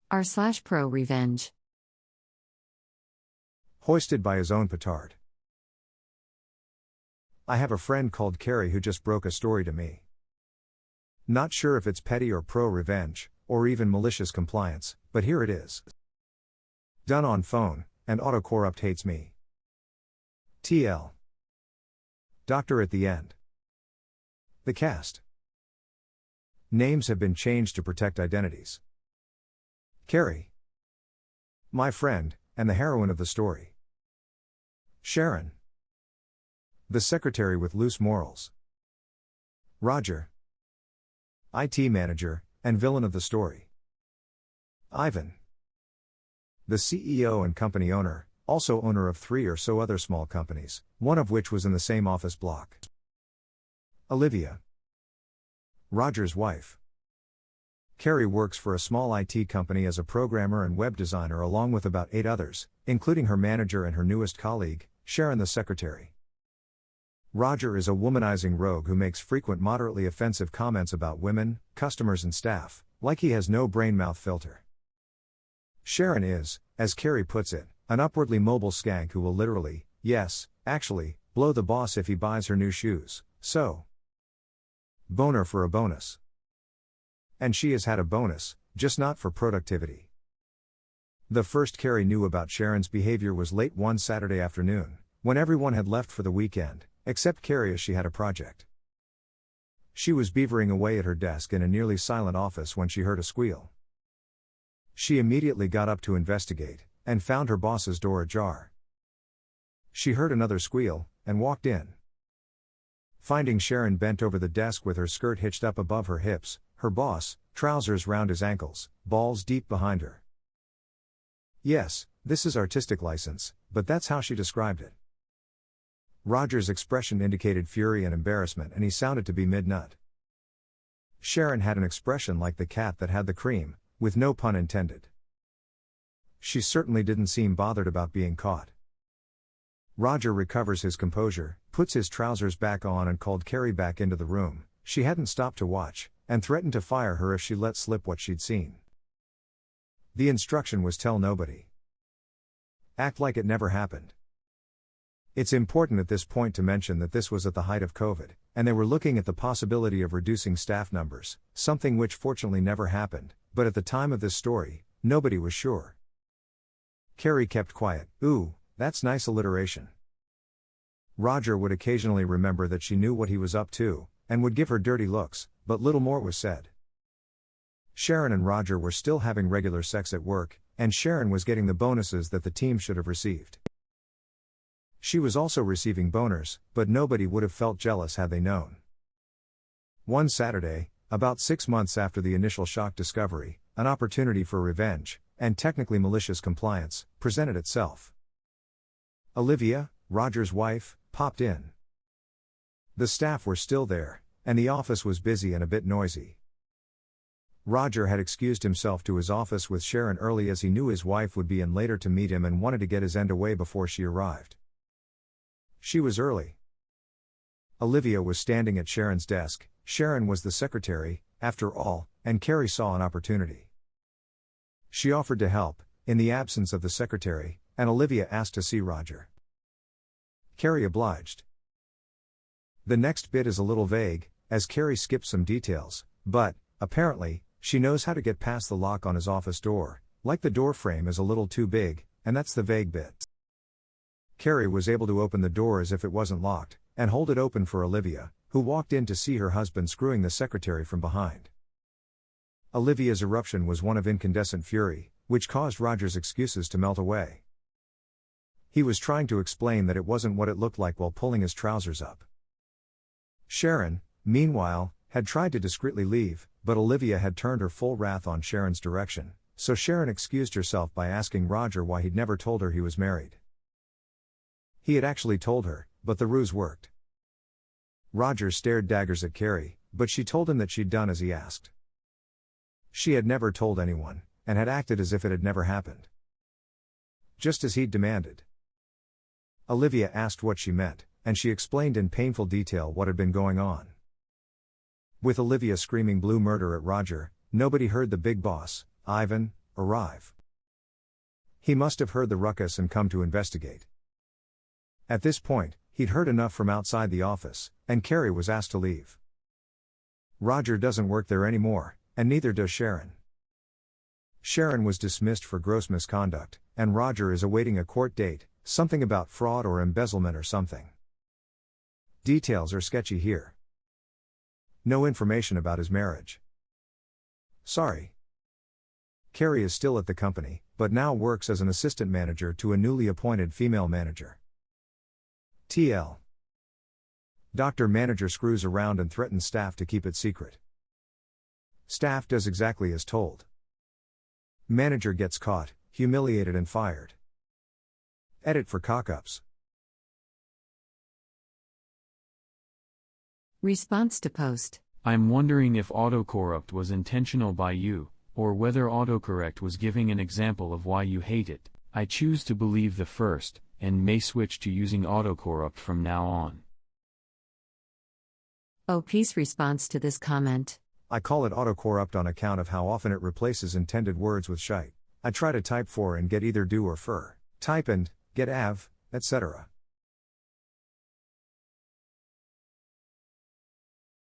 r/ProRevenge. Hoisted by his own petard. I have a friend called Carrie who just broke a story to me. Not sure if it's petty or pro-revenge, or even malicious compliance, but here it is. Done on phone, and autocorrupt hates me. TL. Doctor at the end. The cast. Names have been changed to protect identities. Carrie. My friend, and the heroine of the story. Sharon. The secretary with loose morals. Roger. IT manager, and villain of the story. Ivan. The CEO and company owner, also owner of 3 or so other small companies, one of which was in the same office block. Olivia. Roger's wife. Carrie works for a small IT company as a programmer and web designer along with about 8 others, including her manager and her newest colleague, Sharon the secretary. Roger is a womanizing rogue who makes frequent moderately offensive comments about women, customers and staff, like he has no brain-mouth filter. Sharon is, as Carrie puts it, an upwardly mobile skank who will literally, yes, actually, blow the boss if he buys her new shoes, so. Boner for a bonus. And she has had a bonus, just not for productivity. The first Carrie knew about Sharon's behavior was late one Saturday afternoon, when everyone had left for the weekend, except Carrie as she had a project. She was beavering away at her desk in a nearly silent office when she heard a squeal. She immediately got up to investigate, and found her boss's door ajar. She heard another squeal, and walked in. Finding Sharon bent over the desk with her skirt hitched up above her hips, her boss, trousers round his ankles, balls deep behind her. Yes, this is artistic license, but that's how she described it. Roger's expression indicated fury and embarrassment and he sounded to be mid-nut. Sharon had an expression like the cat that had the cream, with no pun intended. She certainly didn't seem bothered about being caught. Roger recovers his composure, puts his trousers back on and called Carrie back into the room. She hadn't stopped to watch, and threatened to fire her if she let slip what she'd seen. The instruction was tell nobody. Act like it never happened. It's important at this point to mention that this was at the height of COVID, and they were looking at the possibility of reducing staff numbers, something which fortunately never happened, but at the time of this story, nobody was sure. Carrie kept quiet. Ooh, that's nice alliteration. Roger would occasionally remember that she knew what he was up to, and would give her dirty looks, but little more was said. Sharon and Roger were still having regular sex at work, and Sharon was getting the bonuses that the team should have received. She was also receiving boners, but nobody would have felt jealous had they known. One Saturday, about 6 months after the initial shock discovery, an opportunity for revenge, and technically malicious compliance, presented itself. Olivia, Roger's wife, popped in. The staff were still there, and the office was busy and a bit noisy. Roger had excused himself to his office with Sharon early as he knew his wife would be in later to meet him and wanted to get his end away before she arrived. She was early. Olivia was standing at Sharon's desk. Sharon was the secretary, after all, and Carrie saw an opportunity. She offered to help, in the absence of the secretary, and Olivia asked to see Roger. Carrie obliged. The next bit is a little vague, as Carrie skipped some details, but, apparently, she knows how to get past the lock on his office door, like the door frame is a little too big, and that's the vague bit. Carrie was able to open the door as if it wasn't locked, and hold it open for Olivia, who walked in to see her husband screwing the secretary from behind. Olivia's eruption was one of incandescent fury, which caused Roger's excuses to melt away. He was trying to explain that it wasn't what it looked like while pulling his trousers up. Sharon, meanwhile, had tried to discreetly leave, but Olivia had turned her full wrath on Sharon's direction, so Sharon excused herself by asking Roger why he'd never told her he was married. He had actually told her, but the ruse worked. Roger stared daggers at Carrie, but she told him that she'd done as he asked. She had never told anyone, and had acted as if it had never happened. Just as he'd demanded. Olivia asked what she meant, and she explained in painful detail what had been going on. With Olivia screaming blue murder at Roger, nobody heard the big boss, Ivan, arrive. He must have heard the ruckus and come to investigate. At this point, he'd heard enough from outside the office, and Carrie was asked to leave. Roger doesn't work there anymore, and neither does Sharon. Sharon was dismissed for gross misconduct, and Roger is awaiting a court date, something about fraud or embezzlement or something. Details are sketchy here. No information about his marriage. Sorry. Carrie is still at the company, but now works as an assistant manager to a newly appointed female manager. TL. Dr. Manager screws around and threatens staff to keep it secret. Staff does exactly as told. Manager gets caught, humiliated and fired. Edit for cock-ups. Response to post. I'm wondering if autocorrupt was intentional by you, or whether autocorrect was giving an example of why you hate it. I choose to believe the first, and may switch to using autocorrupt from now on. OP's response to this comment. I call it autocorrupt on account of how often it replaces intended words with shite. I try to type for and get either do or fur, type and, get av, etc.